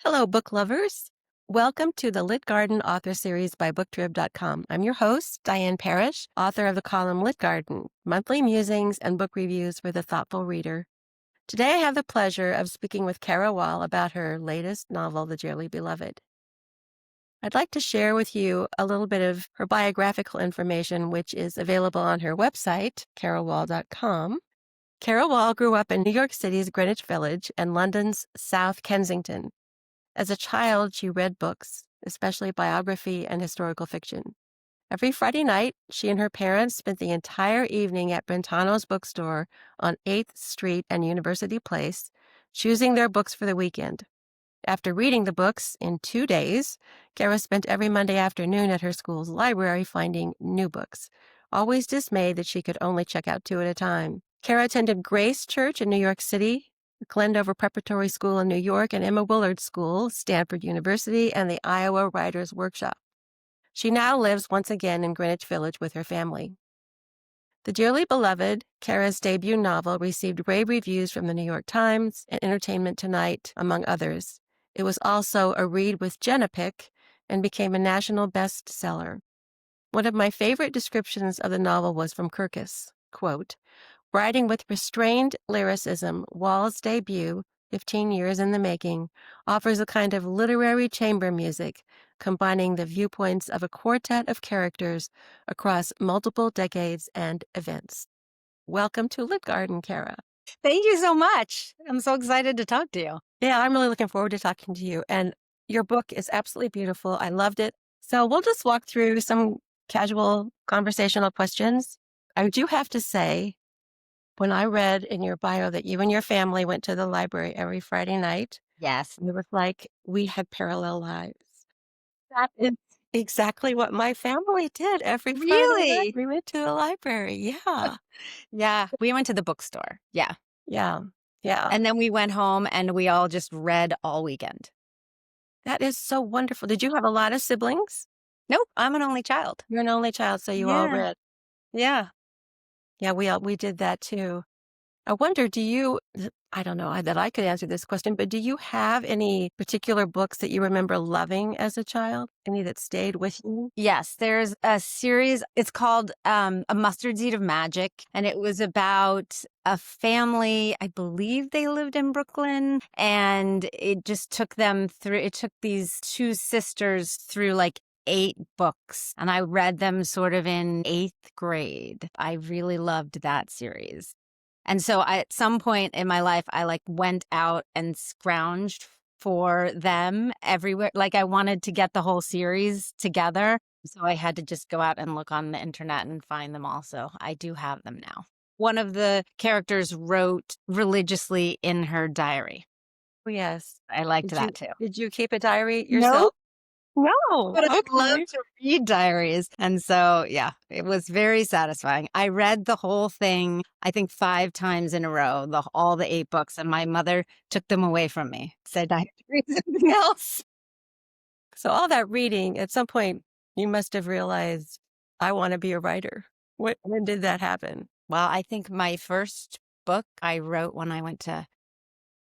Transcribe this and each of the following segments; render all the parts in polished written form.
Hello, book lovers. Welcome to the Lit Garden author series by booktrib.com. I'm your host, Diane Parrish, author of the column Lit Garden, monthly musings and book reviews for the thoughtful reader. Today I have the pleasure of speaking with Cara Wall about her latest novel, The Dearly Beloved. I'd like to share with you a little bit of her biographical information, which is available on her website, carawall.com. Cara Wall grew up in New York City's Greenwich Village and London's South Kensington. As a child, she read books, especially biography and historical fiction. Every Friday night, she and her parents spent the entire evening at Brentano's bookstore on 8th Street and University Place, choosing their books for the weekend. After reading the books in 2 days, Cara spent every Monday afternoon at her school's library finding new books, always dismayed that she could only check out 2 at a time. Cara attended Grace Church in New York City, Glendover Preparatory School in New York, and Emma Willard School, Stanford University, and the Iowa Writers Workshop. She now lives once again in Greenwich Village with her family. The Dearly Beloved, Cara's debut novel, received rave reviews from the New York Times and Entertainment Tonight, among others. It was also a read with Jenna pick and became a national bestseller. One of my favorite descriptions of the novel was from Kirkus, quote, "Writing with restrained lyricism, Wall's debut, 15 years in the making, offers a kind of literary chamber music, combining the viewpoints of a quartet of characters across multiple decades and events." Welcome to Lit Garden, Cara. Thank you so much. I'm so excited to talk to you. Yeah, I'm really looking forward to talking to you. And your book is absolutely beautiful. I loved it. So we'll just walk through some casual conversational questions. I do have to say, when I read in your bio that you and your family went to the library every Friday night, Yes. it was like we had parallel lives. That is exactly what my family did every Friday night. Really? We went to the library. Yeah. Yeah, we went to the bookstore. Yeah. Yeah. Yeah. And then we went home and we all just read all weekend. That is so wonderful. Did you have a lot of siblings? Nope, I'm an only child. You're an only child, so you all Yeah. read. Yeah. Yeah, we did that too. I wonder, I don't know that I could answer this question, but do you have any particular books that you remember loving as a child? Any that stayed with you? Yes, there's a series. It's called A Mustard Seed of Magic. And it was about a family. I believe they lived in Brooklyn. And it just took them through, it took these two sisters through like 8 books. And I read them sort of in 8th grade. I really loved that series. And so at some point in my life, I like went out and scrounged for them everywhere. Like I wanted to get the whole series together. So I had to just go out and look on the internet and find them all. So I do have them now. One of the characters wrote religiously in her diary. Oh, yes. I liked Did that you too. did you keep a diary No, yourself? No. but I love Okay. to read diaries. And so, yeah, it was very satisfying. I read the whole thing, I think 5 times in a row, all the 8 books, and my mother took them away from me, said I had to read something else. So all that reading, at some point, you must have realized, I want to be a writer. When did that happen? Well, I think my first book I wrote when I went to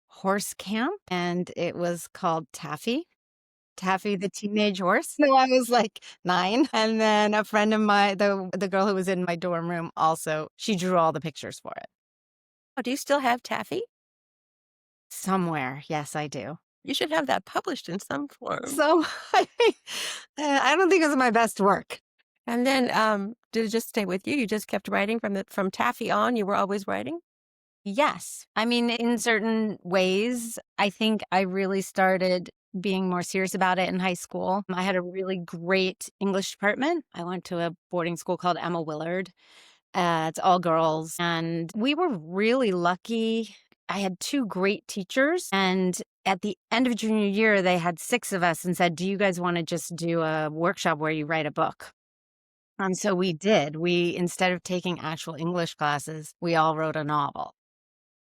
horse camp, and it was called Taffy the Teenage Horse. So I was like 9. And then a friend of mine, the girl who was in my dorm room also, she drew all the pictures for it. Oh, do you still have Taffy? Somewhere. Yes, I do. You should have that published in some form. So I don't think it was my best work. And then, did it just stay with you? You just kept writing from Taffy on? You were always writing? Yes. I mean, in certain ways, I think I really started being more serious about it in high school. I had a really great English department. I went to a boarding school called Emma Willard. It's all girls. And we were really lucky. I had 2 great teachers. And at the end of junior year, they had 6 of us and said, "Do you guys want to just do a workshop where you write a book?" And so we did. Instead of taking actual English classes, we all wrote a novel.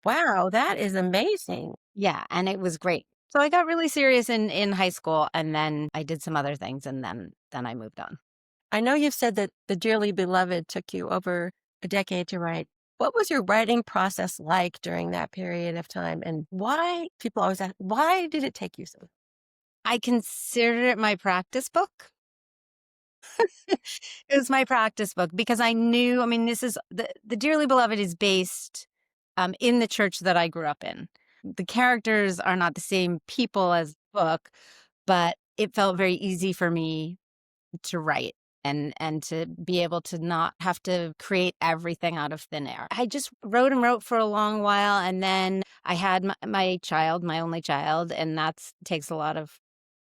Wow, that is amazing. Yeah, and it was great. So I got really serious in high school, and then I did some other things, and then I moved on. I know you've said that The Dearly Beloved took you over a decade to write. What was your writing process like during that period of time? And why, people always ask, why did it take you so? I considered it my practice book. It was my practice book because I knew, I mean, this is the Dearly Beloved is based in the church that I grew up in. The characters are not the same people as the book, but it felt very easy for me to write and to be able to not have to create everything out of thin air. I just wrote and wrote for a long while, and then I had my child, my only child, and that's takes a lot of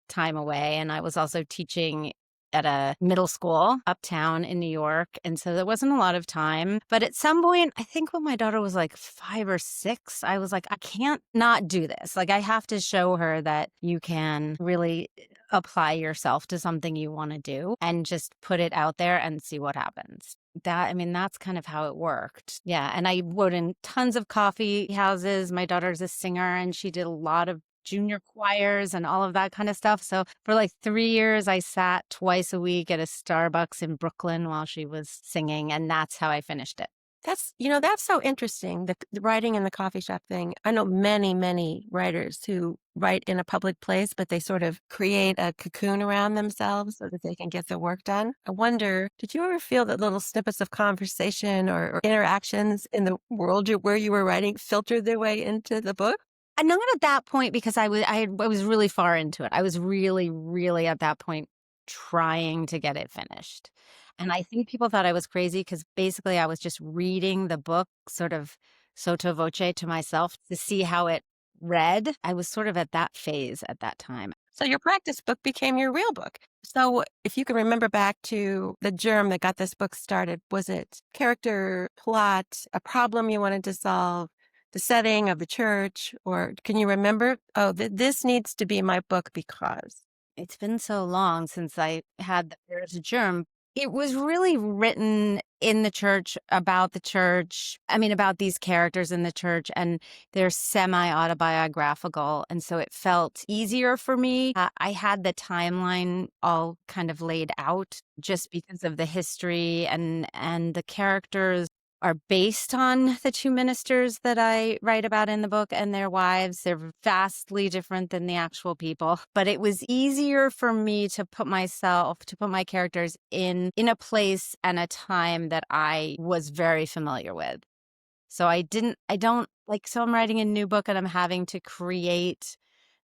time away. And I was also teaching at a middle school uptown in New York. And so there wasn't a lot of time. But at some point, I think when my daughter was like 5 or 6, I was like, I can't not do this. Like, I have to show her that you can really apply yourself to something you want to do and just put it out there and see what happens. That, I mean, that's kind of how it worked. Yeah. And I wrote in tons of coffee houses. My daughter's a singer and she did a lot of junior choirs and all of that kind of stuff. So for like 3 years, I sat twice a week at a Starbucks in Brooklyn while she was singing. And that's how I finished it. That's so interesting, the writing in the coffee shop thing. I know many, many writers who write in a public place, but they sort of create a cocoon around themselves so that they can get their work done. I wonder, did you ever feel that little snippets of conversation or interactions in the world where you were writing filtered their way into the book? And not at that point because I was really far into it. I was really, really at that point trying to get it finished. And I think people thought I was crazy because basically I was just reading the book sort of sotto voce to myself to see how it read. I was sort of at that phase at that time. So your practice book became your real book. So if you can remember back to the germ that got this book started, was it character, plot, a problem you wanted to solve, the setting of the church, or can you remember? Oh, this needs to be my book because. It's been so long since I had the first germ. It was really written in the church, about the church. I mean, about these characters in the church, and they're semi-autobiographical. And so it felt easier for me. I had the timeline all kind of laid out just because of the history, and the characters are based on the two ministers that I write about in the book and their wives. They're vastly different than the actual people, but it was easier for me to put my characters in a place and a time that I was very familiar with. So so I'm writing a new book and I'm having to create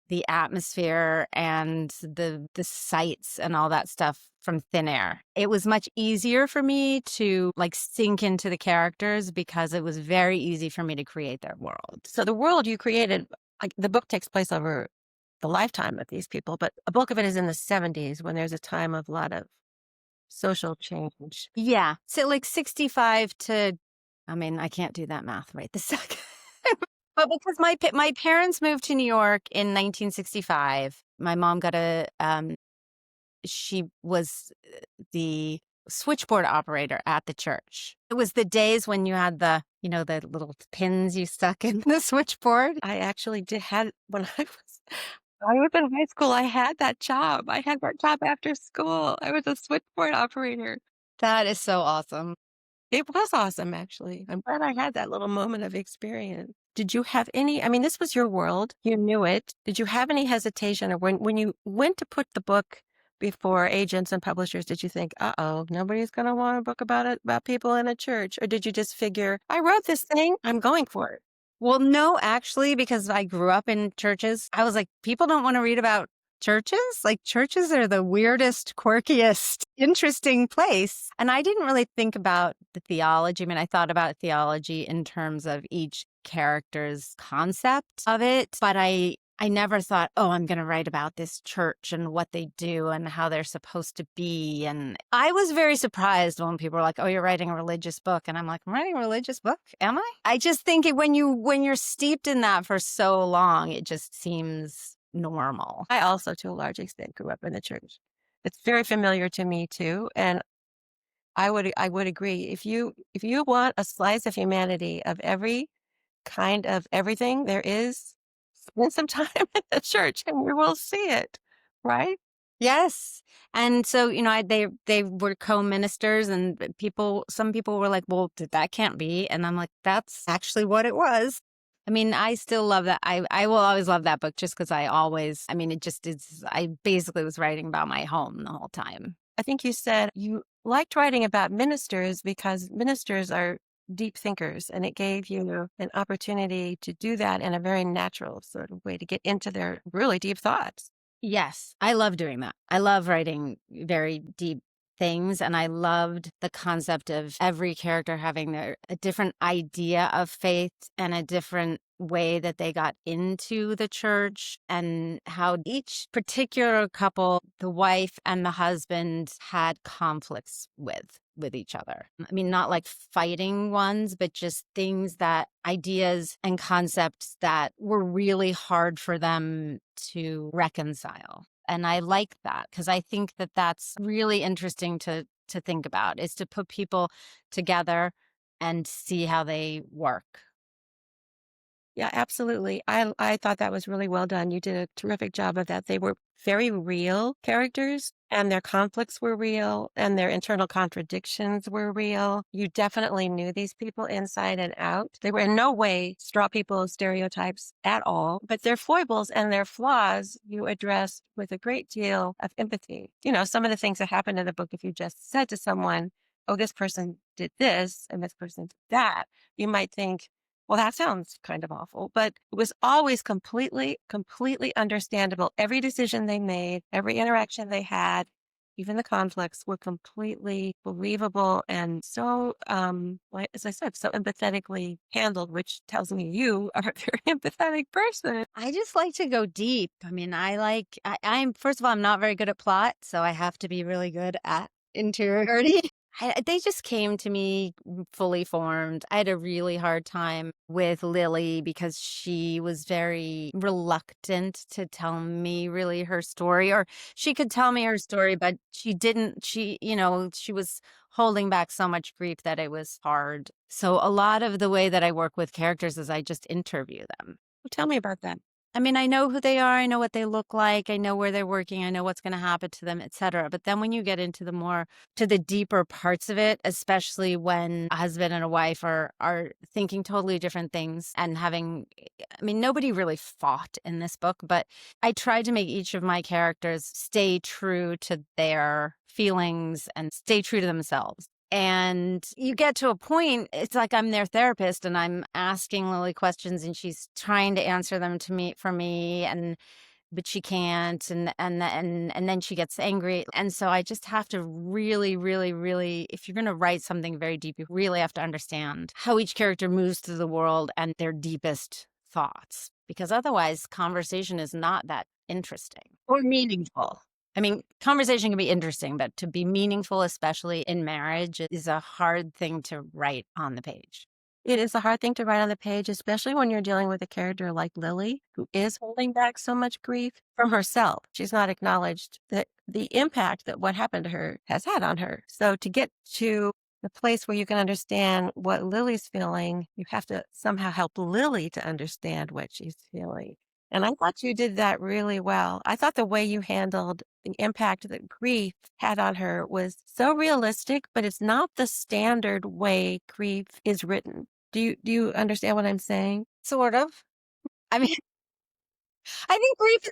the atmosphere and the sights and all that stuff from thin air. It was much easier for me to like sink into the characters because it was very easy for me to create their world. So the world you created, like the book takes place over the lifetime of these people, but a bulk of it is in the 70s when there's a time of a lot of social change. Yeah. So like 65 to, I mean, I can't do that math right this second. But because my parents moved to New York in 1965, my mom she was the switchboard operator at the church. It was the days when you had the little pins you stuck in the switchboard. I actually did had when I was in high school, I had that job. I had that job after school. I was a switchboard operator. That is so awesome. It was awesome, actually. I'm glad I had that little moment of experience. Did you have any, I mean, this was your world. You knew it. Did you have any hesitation or when you went to put the book before agents and publishers, did you think, uh-oh, nobody's going to want a book about people in a church? Or did you just figure, I wrote this thing, I'm going for it? Well, no, actually, because I grew up in churches, I was like, people don't want to read about churches. Like, churches are the weirdest, quirkiest, interesting place. And I didn't really think about the theology. I mean, I thought about theology in terms of each character's concept of it, but I never thought, oh, I'm going to write about this church and what they do and how they're supposed to be. And I was very surprised when people were like, oh, you're writing a religious book. And I'm like, I'm writing a religious book? Am I? I just think when you're steeped in that for so long, it just seems normal. I also, to a large extent, grew up in the church. It's very familiar to me too. And I would agree. If you want a slice of humanity of every kind of everything there is, spend some time in the church and you will see it, right? Yes. And so, they were co-ministers and some people were like, well, that can't be. And I'm like, that's actually what it was. I mean, I still love that. I will always love that book just because I mean, it just is. I basically was writing about my home the whole time. I think you said you liked writing about ministers because ministers are deep thinkers, and it gave you an opportunity to do that in a very natural sort of way to get into their really deep thoughts. Yes, I love doing that. I love writing very deep things, and I loved the concept of every character having a different idea of faith and a different way that they got into the church, and how each particular couple, the wife and the husband, had conflicts with each other. I mean, not like fighting ones, but just things that ideas and concepts that were really hard for them to reconcile. And I like that because I think that that's really interesting to think about, is to put people together and see how they work. Yeah, absolutely. I thought that was really well done. You did a terrific job of that. They were very real characters, and their conflicts were real, and their internal contradictions were real. You definitely knew these people inside and out. They were in no way straw people stereotypes at all, but their foibles and their flaws you addressed with a great deal of empathy. Some of the things that happened in the book, if you just said to someone, "Oh, this person did this and this person did that," you might think, well, that sounds kind of awful, but it was always completely, completely understandable. Every decision they made, every interaction they had, even the conflicts were completely believable and so, like, as I said, so empathetically handled, which tells me you are a very empathetic person. I just like to go deep. I mean, I'm, first of all, I'm not very good at plot, so I have to be really good at interiority. They just came to me fully formed. I had a really hard time with Lily because she was very reluctant to tell me really her story, or she could tell me her story, but she didn't. She was holding back so much grief that it was hard. So a lot of the way that I work with characters is I just interview them. Well, tell me about that. I mean, I know who they are, I know what they look like, I know where they're working, I know what's going to happen to them, etc. But then when you get into the deeper parts of it, especially when a husband and a wife are thinking totally different things and having, I mean, nobody really fought in this book, but I tried to make each of my characters stay true to their feelings and stay true to themselves. And you get to a point, it's like I'm their therapist and I'm asking Lily questions and she's trying to answer them to me for me, and but she can't, and then she gets angry. And so I just have to really, really, really, if you're going to write something very deep, you really have to understand how each character moves through the world and their deepest thoughts, because otherwise conversation is not that interesting or meaningful. I mean, conversation can be interesting, but to be meaningful, especially in marriage, is a hard thing to write on the page. It is a hard thing to write on the page, especially when you're dealing with a character like Lily, who is holding back so much grief from herself. She's not acknowledged that the impact that what happened to her has had on her. So to get to the place where you can understand what Lily's feeling, you have to somehow help Lily to understand what she's feeling. And I thought you did that really well. I thought the way you handled the impact that grief had on her was so realistic, but it's not the standard way grief is written. Do you understand what I'm saying? Sort of. I mean, I think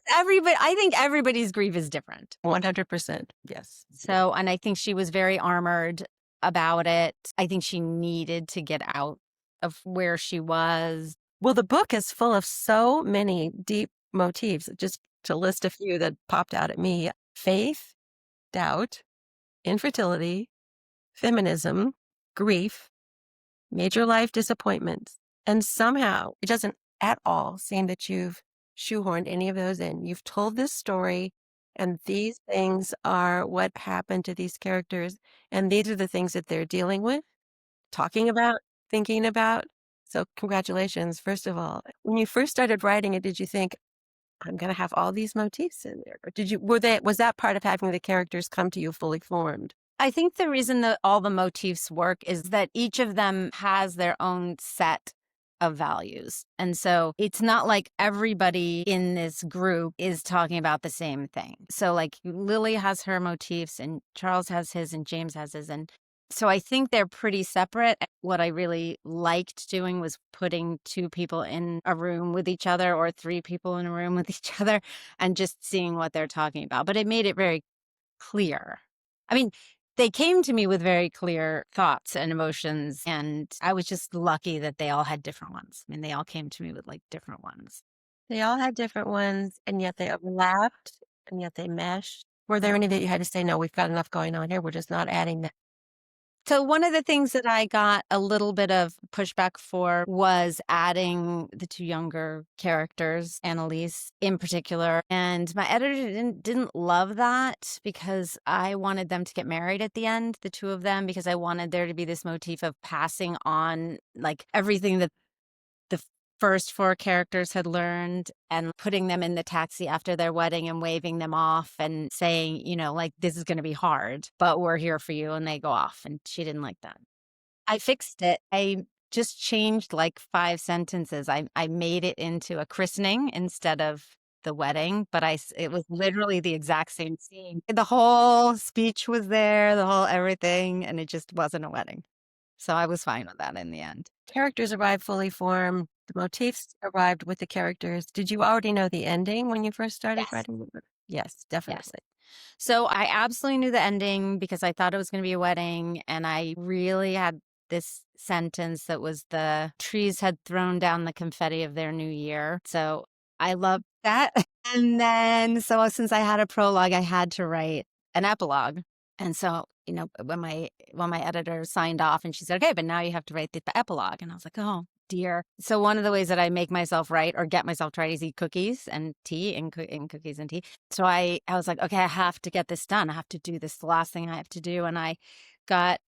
I think everybody's grief is different. 100%. Yes. So, and I think she was very armored about it. I think she needed to get out of where she was. Well, the book is full of so many deep motifs. Just to list a few that popped out at me: faith, doubt, infertility, feminism, grief, major life disappointments. And somehow it doesn't at all seem that you've shoehorned any of those in. You've told this story, and these things are what happened to these characters. And these are the things that they're dealing with, talking about, thinking about. So, congratulations, first of all. When you first started writing it, did you think, I'm going to have all these motifs in there? Or was that part of having the characters come to you fully formed? I think the reason that all the motifs work is that each of them has their own set of values. And so it's not like everybody in this group is talking about the same thing. So like Lily has her motifs and Charles has his and James has his, and So I think they're pretty separate. What I really liked doing was putting two people in a room with each other or three people in a room with each other and just seeing what they're talking about. But it made it very clear. I mean, they came to me with very clear thoughts and emotions, and I was just lucky that they all had different ones. I mean, they all came to me with like different ones. They all had different ones, and yet they overlapped, and yet they meshed. Were there any that you had to say, "No, we've got enough going on here. We're just not adding that"? So one of the things that I got a little bit of pushback for was adding the two younger characters, Annalise in particular. And my editor didn't love that because I wanted them to get married at the end, the two of them, because I wanted there to be this motif of passing on like everything that the first four characters had learned and putting them in the taxi after their wedding and waving them off and saying, like, this is going to be hard, but we're here for you. And they go off. And she didn't like that. I fixed it. I just changed like 5 sentences. I made it into a christening instead of the wedding, but it was literally the exact same scene. The whole speech was there, the whole everything, and it just wasn't a wedding. So I was fine with that in the end. Characters arrived fully formed. The motifs arrived with the characters. Did you already know the ending when you first started Yes. writing the book? Yes, Yes. definitely. So I absolutely knew the ending because I thought it was going to be a wedding. And I really had this sentence that was the trees had thrown down the confetti of their new year. So I loved that. And then, so since I had a prologue, I had to write an epilogue. And so, when my editor signed off and she said, okay, but now you have to write the epilogue. And I was like, oh, dear. So one of the ways that I make myself write or get myself to write is eat cookies and tea and cookies and tea. So I was like, okay, I have to get this done. I have to do this. The last thing I have to do. And I got,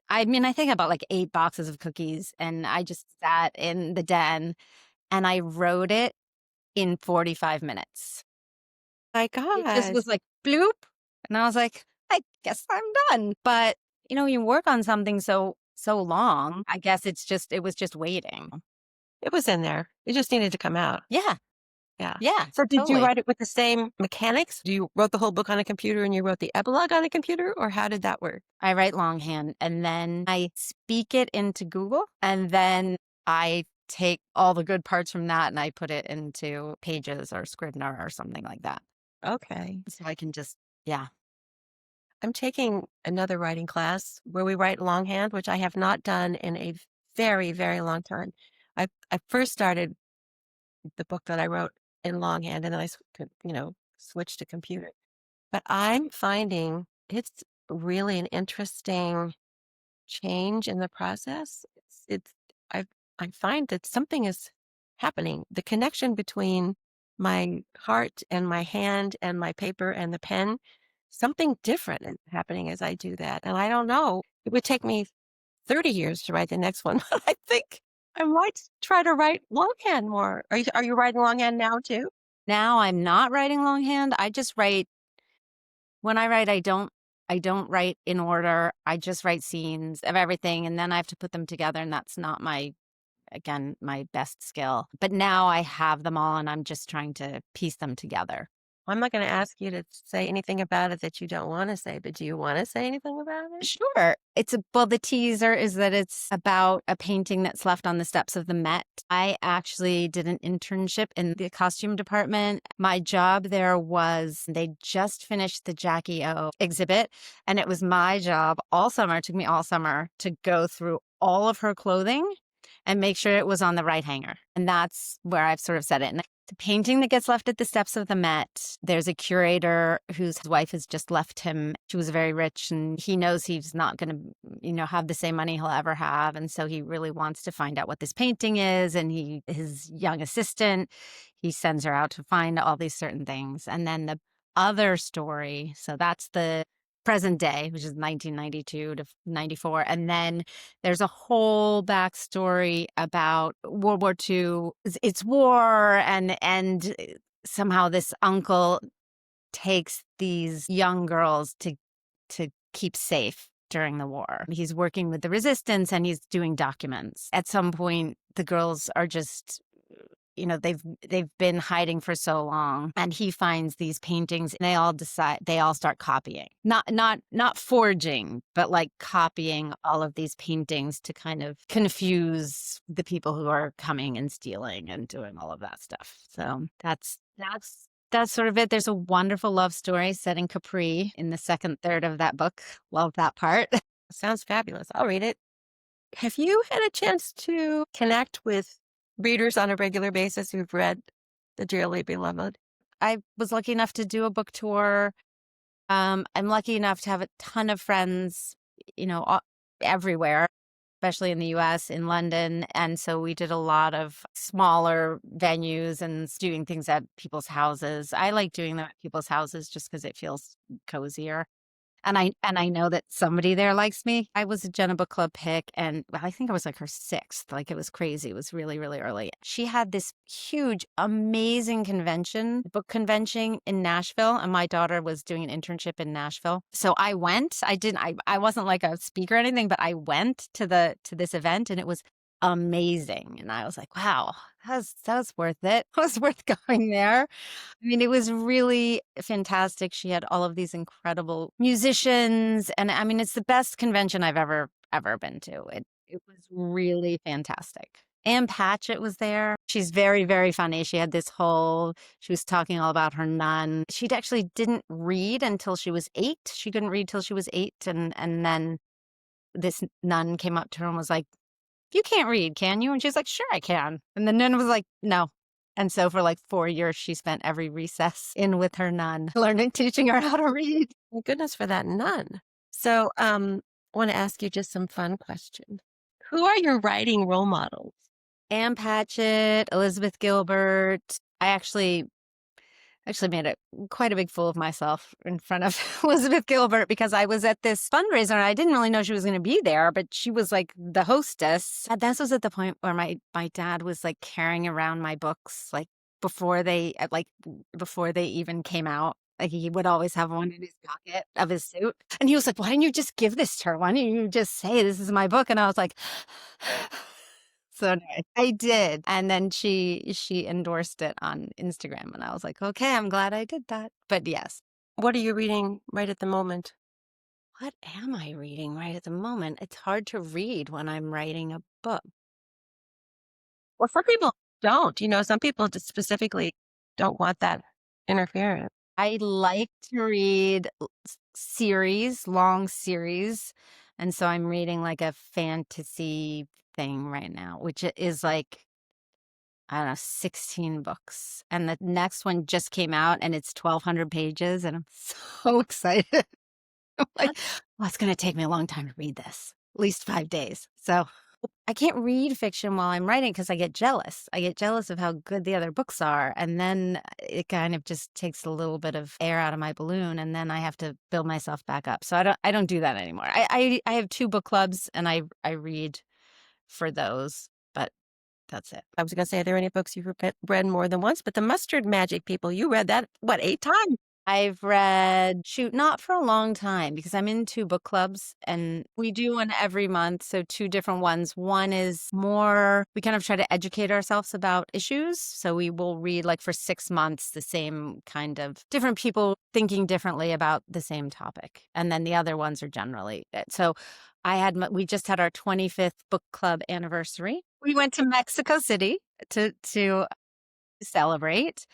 I mean, I think about like 8 boxes of cookies and I just sat in the den and I wrote it in 45 minutes. My It just gosh. was like bloop. And I was like, I guess I'm done. But, you work on something so long, I guess it was just waiting. It was in there. It just needed to come out. Yeah. Yeah. Yeah, So did you totally. write it with the same mechanics? You wrote the whole book on a computer and you wrote the epilogue on a computer, or how did that work? I write longhand and then I speak it into Google and then I take all the good parts from that and I put it into Pages or Scrivener or something like that. Okay. So I can just, yeah. I'm taking another writing class where we write longhand, which I have not done in a very, very long time. I first started the book that I wrote in longhand and then switched to computer. But I'm finding it's really an interesting change in the process. I I find that something is happening. The connection between my heart and my hand and my paper and the pen, something different is happening as I do that. And I don't know. It would take me 30 years to write the next one, but I think I might try to write longhand more. Are you writing longhand now too? Now I'm not writing longhand. I just write when I write, I don't write in order. I just write scenes of everything and then I have to put them together and that's not again, my best skill. But now I have them all and I'm just trying to piece them together. I'm not going to ask you to say anything about it that you don't want to say, but do you want to say anything about it? Sure. Well, the teaser is that it's about a painting that's left on the steps of the Met. I actually did an internship in the costume department. My job there was they just finished the Jackie O exhibit, and it was my job all summer, it took me all summer to go through all of her clothing and make sure it was on the right hanger. And that's where I've sort of said it. And the painting that gets left at the steps of the Met, there's a curator whose wife has just left him. She was very rich and he knows he's not going to, have the same money he'll ever have. And so he really wants to find out what this painting is. And his young assistant, he sends her out to find all these certain things. And then the other story, so that's the present day, which is 1992 to 94. And then there's a whole backstory about World War II. It's war, and somehow this uncle takes these young girls to keep safe during the war. He's working with the resistance and he's doing documents. At some point, the girls are just they've been hiding for so long, and he finds these paintings, and they all start copying, not forging, but like copying all of these paintings to kind of confuse the people who are coming and stealing and doing all of that stuff. So that's sort of it. There's a wonderful love story set in Capri in the second third of that book. Love that part. Sounds fabulous. I'll read it. Have you had a chance to connect with readers on a regular basis who've read The Dearly Beloved? I was lucky enough to do a book tour. I'm lucky enough to have a ton of friends, everywhere, especially in the US, in London. And so we did a lot of smaller venues and doing things at people's houses. I like doing them at people's houses just because it feels cozier. And I know that somebody there likes me. I was a Jenna Book Club pick, and I think I was like her sixth. Like, it was crazy. It was really, really early. She had this huge, amazing book convention in Nashville, and my daughter was doing an internship in Nashville. So I went. I wasn't like a speaker or anything, but I went to this event, and it was amazing. And I was like, wow, that was worth it. It was worth going there. I mean, it was really fantastic. She had all of these incredible musicians. And I mean, it's the best convention I've ever been to. It was really fantastic. Anne Patchett was there. She's very, very funny. She was talking all about her nun. She actually didn't read until she was 8. She couldn't read till she was 8. And then this nun came up to her and was like, "You can't read, can you?" And she's like, "Sure, I can." And the nun was like, "No." And so for like 4 years, she spent every recess in with her nun, teaching her how to read. Thank goodness for that nun. So, I want to ask you just some fun questions. Who are your writing role models? Anne Patchett, Elizabeth Gilbert. I actually made quite a big fool of myself in front of Elizabeth Gilbert because I was at this fundraiser and I didn't really know she was going to be there, but she was like the hostess. And this was at the point where my dad was like carrying around my books, like before they even came out. Like, he would always have one in his pocket of his suit. And he was like, "Why didn't you just give this to her? Why didn't you just say this is my book?" And I was like, so anyway, I did. And then she endorsed it on Instagram, and I was like, okay, I'm glad I did that. But yes. What are you reading right at the moment? What am I reading right at the moment? It's hard to read when I'm writing a book. Well, some people don't. Some people just specifically don't want that interference. I like to read long series. And so I'm reading like a fantasy thing right now, which is like, I don't know, 16 books. And the next one just came out and it's 1,200 pages. And I'm so excited. I'm like, well, it's going to take me a long time to read this, at least 5 days. So I can't read fiction while I'm writing because I get jealous. I get jealous of how good the other books are. And then it kind of just takes a little bit of air out of my balloon. And then I have to build myself back up. So I don't do that anymore. I have 2 book clubs and I read for those, but that's it. I was going to say, are there any books you've read more than once? But the Mustard Magic people, you read that, what, 8 times? I've read, not for a long time because I'm in 2 book clubs and we do one every month. So 2 different ones. One is more, we kind of try to educate ourselves about issues. So we will read like for 6 months, the same kind of different people thinking differently about the same topic. And then the other ones are generally it. So we just had our 25th book club anniversary. We went to Mexico City to celebrate.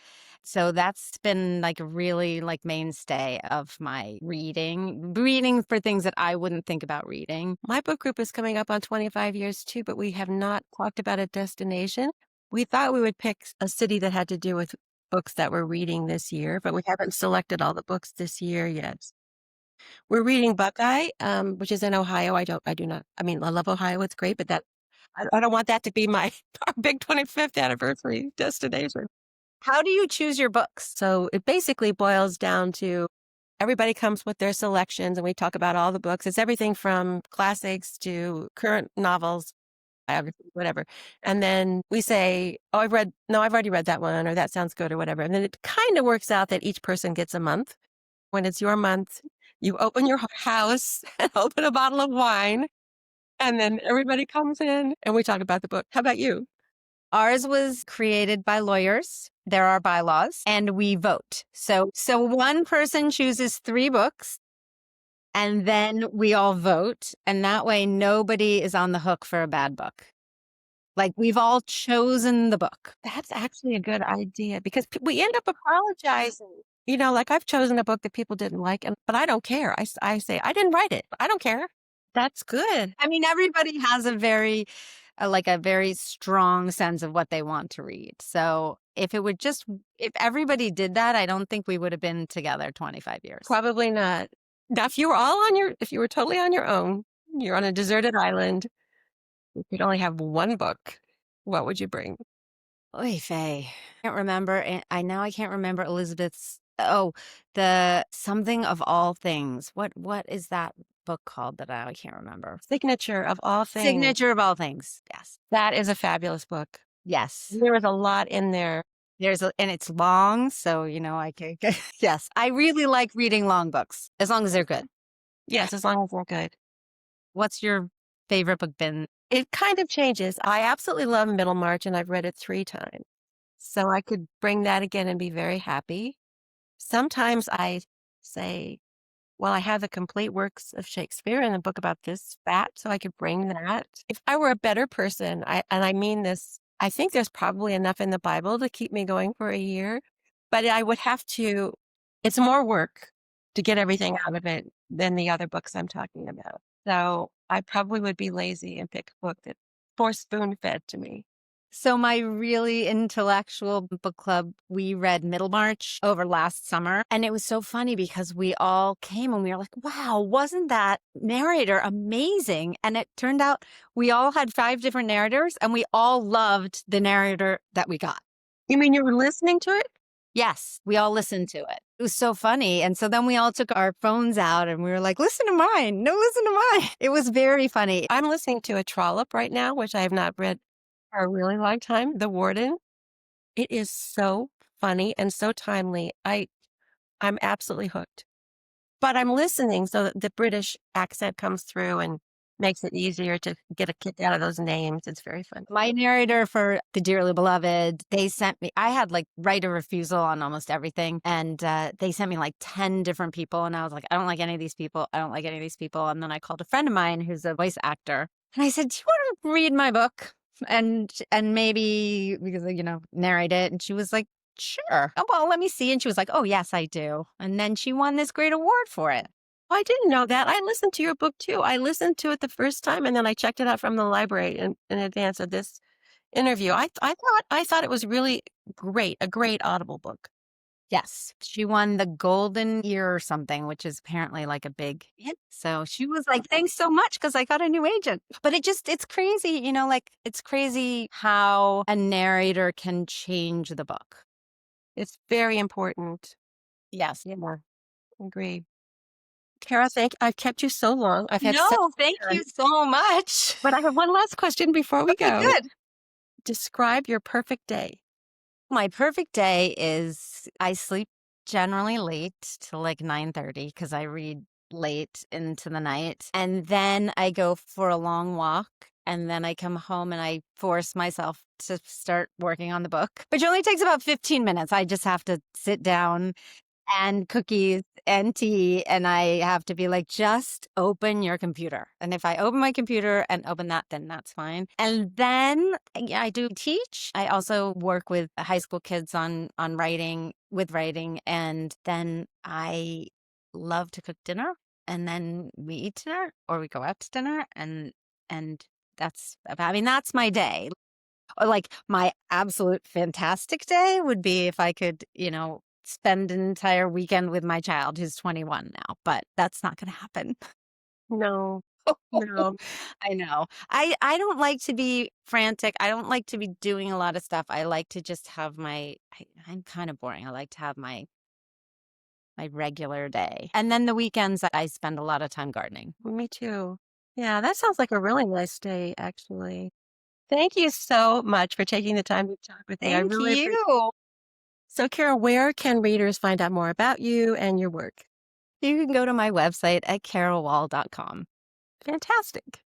So that's been like a really like mainstay of my reading for things that I wouldn't think about reading. My book group is coming up on 25 years too, but we have not talked about a destination. We thought we would pick a city that had to do with books that we're reading this year, but we haven't selected all the books this year yet. We're reading Buckeye, which is in Ohio. I love Ohio. It's great, but I don't want that to be our big 25th anniversary destination. How do you choose your books? So it basically boils down to everybody comes with their selections and we talk about all the books. It's everything from classics to current novels, biography, whatever. And then we say, I've already read that one, or that sounds good, or whatever. And then it kind of works out that each person gets a month. When it's your month, you open your house and open a bottle of wine, and then everybody comes in and we talk about the book. How about you? Ours was created by lawyers. There are bylaws and we vote. So one person chooses 3 books and then we all vote. And that way nobody is on the hook for a bad book. Like we've all chosen the book. That's actually a good idea because we end up apologizing. Like I've chosen a book that people didn't like, but I don't care. I say, I didn't write it. I don't care. That's good. I mean, everybody has a very strong sense of what they want to read. So if everybody did that, I don't think we would have been together 25 years. Probably not. Now, if you were totally on your own, you're on a deserted island, you could only have one book, what would you bring? Oy vey. I can't remember. I can't remember Elizabeth's. Oh, the Something of All Things. What is that book called that I can't remember? Signature of All Things. Signature of All Things. Yes. That is a fabulous book. Yes. There was a lot in there. And it's long, so I can. Yes, I really like reading long books as long as they're good. Yes, as long as they're good. What's your favorite book been? It kind of changes. I absolutely love Middlemarch, and I've read it 3 times. So I could bring that again and be very happy. Sometimes I say, well, I have the complete works of Shakespeare and a book about this fat, so I could bring that. If I were a better person, and I mean this, I think there's probably enough in the Bible to keep me going for a year, but I would have to, it's more work to get everything out of it than the other books I'm talking about. So I probably would be lazy and pick a book that force spoon fed to me. So my really intellectual book club, we read Middlemarch over last summer. And it was so funny because we all came and we were like, wow, wasn't that narrator amazing? And it turned out we all had 5 different narrators and we all loved the narrator that we got. You mean you were listening to it? Yes, we all listened to it. It was so funny. And so then we all took our phones out and we were like, listen to mine. No, listen to mine. It was very funny. I'm listening to a Trollop right now, which I have not read for a really long time, The Warden. It is so funny and so timely. I'm absolutely hooked. But I'm listening so that the British accent comes through and makes it easier to get a kick out of those names. It's very fun. My narrator for The Dearly Beloved, they sent me, I had like right of refusal on almost everything. And they sent me like 10 different people. And I was like, I don't like any of these people. I don't like any of these people. And then I called a friend of mine who's a voice actor. And I said, do you want to read my book? And maybe, because, narrate it. And she was like, sure. Oh, well, let me see. And she was like, oh, yes, I do. And then she won this great award for it. I didn't know that. I listened to your book too. I listened to it the first time and then I checked it out from the library in advance of this interview. I thought it was really great, a great Audible book. Yes. She won the Golden Ear or something, which is apparently like a big hit. So she was like, thanks so much because I got a new agent. But it's crazy, it's crazy how a narrator can change the book. It's very important. Yes. Yeah, agree. Cara, I've kept you so long. Thank you so much. But I have one last question before we go. Good. Describe your perfect day. My perfect day is I sleep generally late till like 9:30 because I read late into the night. And then I go for a long walk. And then I come home and I force myself to start working on the book, which only takes about 15 minutes. I just have to sit down and cookies and tea. And I have to be like, just open your computer. And if I open my computer and open that, then that's fine. And then I do teach. I also work with high school kids on writing. And then I love to cook dinner. And then we eat dinner or we go out to dinner. And that's my day. Or like my absolute fantastic day would be if I could, spend an entire weekend with my child who's 21 now, but that's not going to happen. No. No. I know. I don't like to be frantic. I don't like to be doing a lot of stuff. I like to just have I'm kind of boring. I like to have my regular day. And then the weekends I spend a lot of time gardening. Me too. Yeah, that sounds like a really nice day, actually. Thank you so much for taking the time to talk with me. I really appreciate it. So, Cara, where can readers find out more about you and your work? You can go to my website at carawall.com. Fantastic.